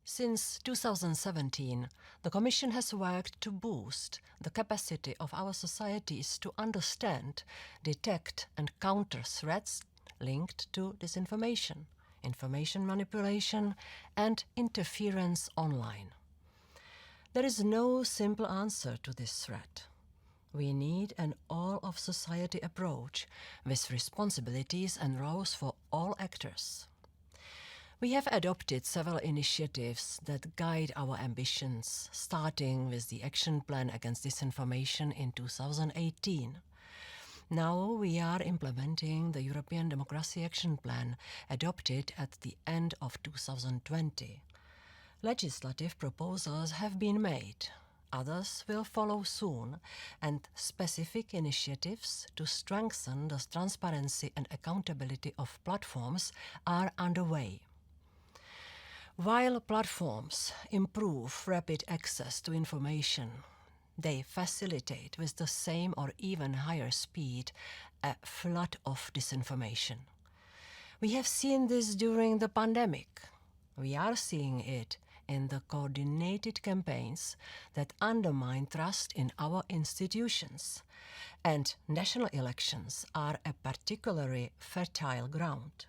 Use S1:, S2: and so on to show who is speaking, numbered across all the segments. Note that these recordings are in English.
S1: Since 2017, the Commission has worked to boost the capacity of our societies to understand, detect and counter threats linked to disinformation, information manipulation and interference online. There is no simple answer to this threat. We need an all-of-society approach with responsibilities and roles for all actors. We have adopted several initiatives that guide our ambitions, starting with the Action Plan Against Disinformation in 2018. Now we are implementing the European Democracy Action Plan, adopted at the end of 2020. Legislative proposals have been made. Others will follow soon, and specific initiatives to strengthen the transparency and accountability of platforms are underway. While platforms improve rapid access to information, they facilitate with the same or even higher speed a flood of disinformation. We have seen this during the pandemic. We are seeing it in the coordinated campaigns that undermine trust in our institutions, and national elections are a particularly fertile ground.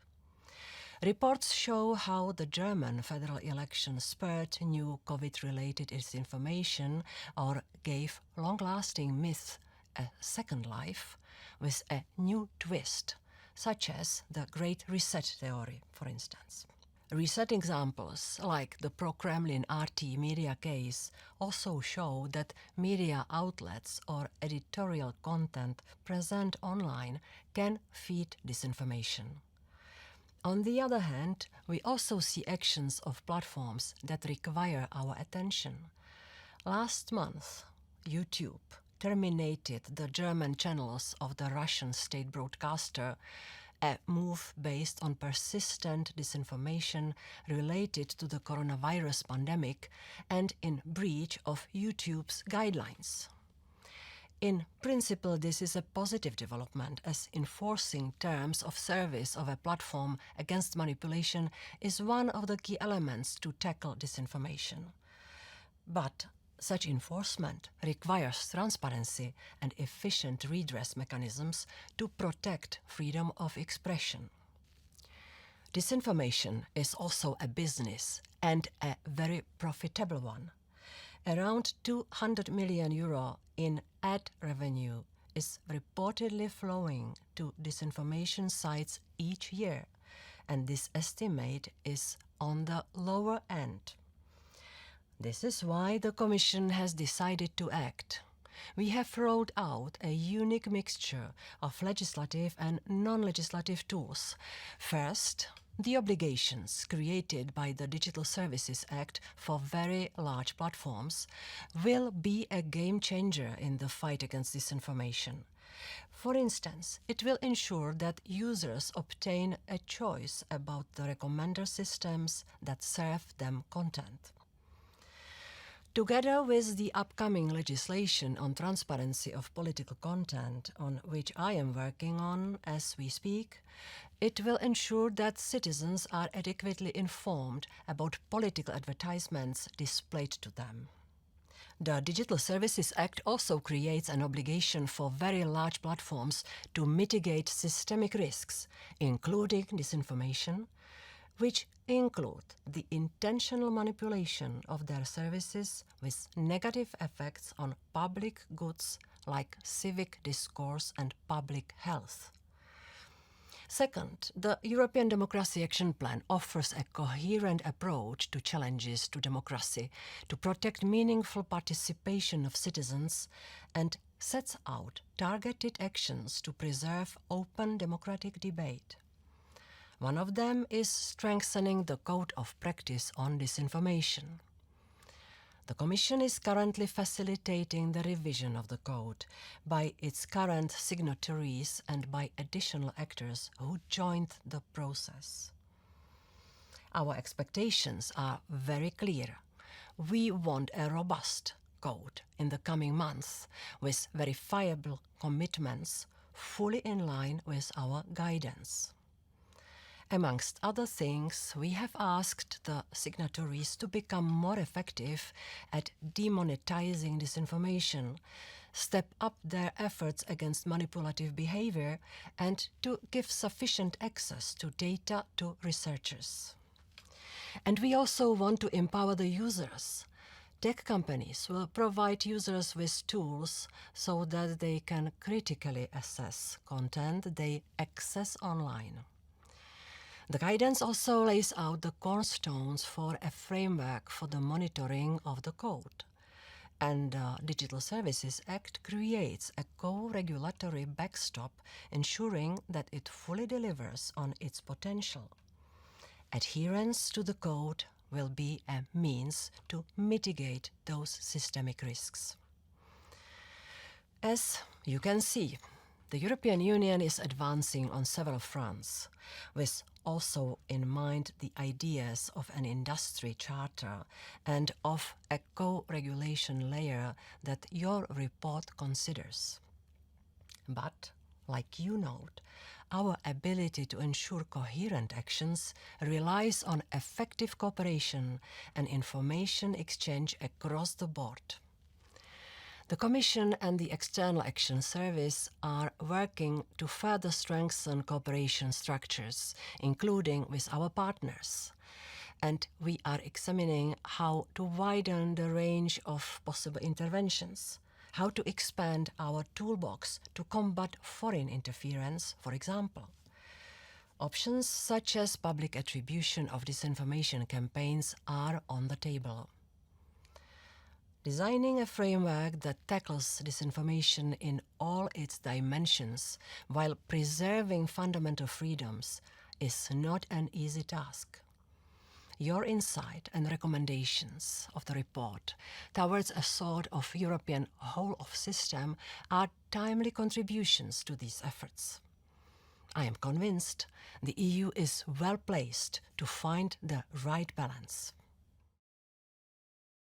S1: Reports show how the German federal election spurred new COVID-related disinformation or gave long-lasting myths a second life with a new twist, such as the Great Reset theory, for instance. Recent examples, like the pro-Kremlin RT media case, also show that media outlets or editorial content present online can feed disinformation. On the other hand, we also see actions of platforms that require our attention. Last month, YouTube terminated the German channels of the Russian state broadcaster, a move based on persistent disinformation related to the coronavirus pandemic and in breach of YouTube's guidelines. In principle, this is a positive development, as enforcing terms of service of a platform against manipulation is one of the key elements to tackle disinformation. But such enforcement requires transparency and efficient redress mechanisms to protect freedom of expression. Disinformation is also a business, and a very profitable one. Around 200 million euro in ad revenue is reportedly flowing to disinformation sites each year, and this estimate is on the lower end. This is why the Commission has decided to act. We have rolled out a unique mixture of legislative and non-legislative tools. First, the obligations created by the Digital Services Act for very large platforms will be a game changer in the fight against disinformation. For instance, it will ensure that users obtain a choice about the recommender systems that serve them content. Together with the upcoming legislation on transparency of political content, on which I am working on as we speak, it will ensure that citizens are adequately informed about political advertisements displayed to them. The Digital Services Act also creates an obligation for very large platforms to mitigate systemic risks, including disinformation, which include the intentional manipulation of their services with negative effects on public goods like civic discourse and public health. Second, the European Democracy Action Plan offers a coherent approach to challenges to democracy to protect meaningful participation of citizens and sets out targeted actions to preserve open democratic debate. One of them is strengthening the Code of Practice on Disinformation. The Commission is currently facilitating the revision of the Code by its current signatories and by additional actors who joined the process. Our expectations are very clear. We want a robust code in the coming months with verifiable commitments fully in line with our guidance. Amongst other things, we have asked the signatories to become more effective at demonetizing disinformation, step up their efforts against manipulative behavior, and to give sufficient access to data to researchers. And we also want to empower the users. Tech companies will provide users with tools so that they can critically assess content they access online. The guidance also lays out the cornerstones for a framework for the monitoring of the code. And the Digital Services Act creates a co-regulatory backstop ensuring that it fully delivers on its potential. Adherence to the code will be a means to mitigate those systemic risks. As you can see, the European Union is advancing on several fronts, with also in mind the ideas of an industry charter and of a co-regulation layer that your report considers. But, like you note, our ability to ensure coherent actions relies on effective cooperation and information exchange across the board. The Commission and the External Action Service are working to further strengthen cooperation structures, including with our partners. And we are examining how to widen the range of possible interventions, how to expand our toolbox to combat foreign interference, for example. Options such as public attribution of disinformation campaigns are on the table. Designing a framework that tackles disinformation in all its dimensions while preserving fundamental freedoms is not an easy task. Your insight and recommendations of the report towards a sort of European whole-of system are timely contributions to these efforts. I am convinced the EU is well placed to find the right balance.